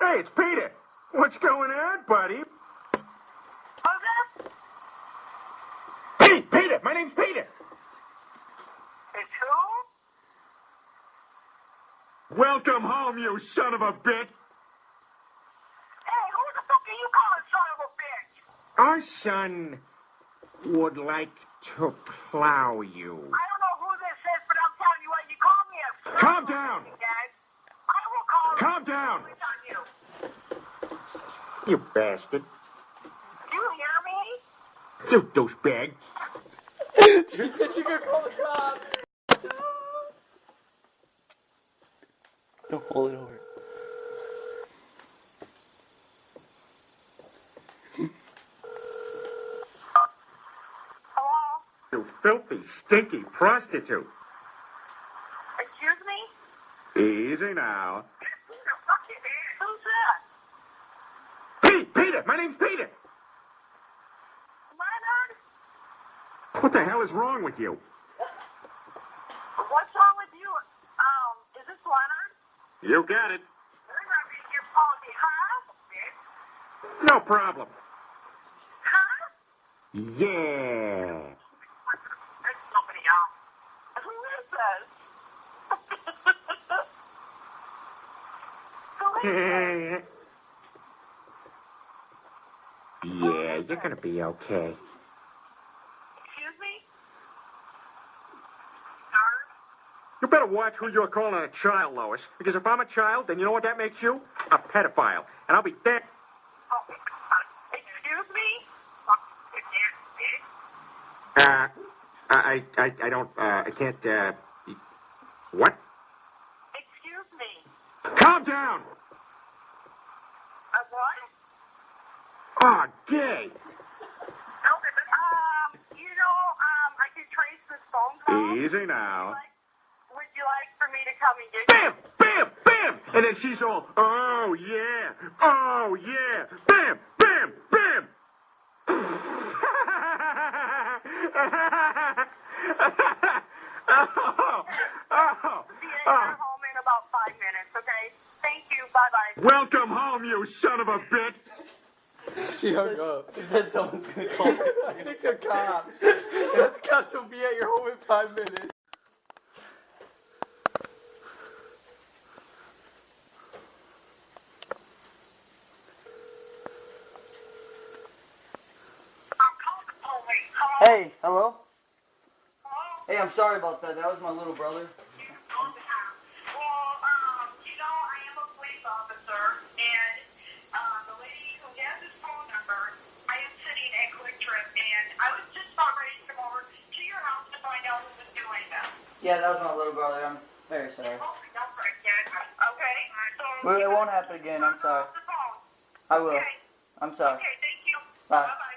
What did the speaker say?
Hey, it's Peter. What's going on, buddy? Who's this? Pete, Peter. My name's Peter. It's who? Welcome home, you son of a bitch. Hey, who the fuck are you calling son of a bitch? Our son would like to plow you. I don't know who this is, but I'm telling you what, you call me a son Calm of a down. bitch, Dad. I will call Calm down. the police on you. You bastard. Do you hear me? You douchebag. She said she could call the cops. Don't hold it over. Hello? You filthy, stinky prostitute. Excuse me? Easy now. Who the fuck is it? Who's that? Pete, Peter. My name's Peter. Leonard? What the hell is wrong with you? What's wrong with you? Is this Leonard? You got it. You're calling me, huh? Bitch. No problem. Huh? Yeah. There's nobody else. Who is this? Who is this? Yeah, you're gonna be okay. Excuse me? Sir? You better watch who you're calling a child, Lois. Because if I'm a child, then you know what that makes you? A pedophile. And I'll be dead. Oh, excuse me? Bitch. I don't, I can't, what? Excuse me. Calm down! What? Ah, gay! Okay, I can trace this phone call. Easy now. Would you like for me to come and get Bam! Bam! Bam! And then she's all, oh, yeah! Oh, yeah! Bam! Bam! Bam! You're home in about 5 minutes, okay? Thank you. Bye-bye. Welcome home, you son of a bitch! She hung up. She said someone's gonna call. I think the cops. She said the cops will be at your home in 5 minutes. Hey, hello? Hey, I'm sorry about that. That was my little brother. I am a police officer, and the lady who has his phone number, I am sitting at Quick Trip, and I was just about ready to come over to your house to find out who was doing this. Yeah, that was my little brother. I'm very sorry. Okay, so... Well, it won't happen again. I'm sorry. I will. Okay. I'm sorry. Okay, thank you. Bye. Bye-bye.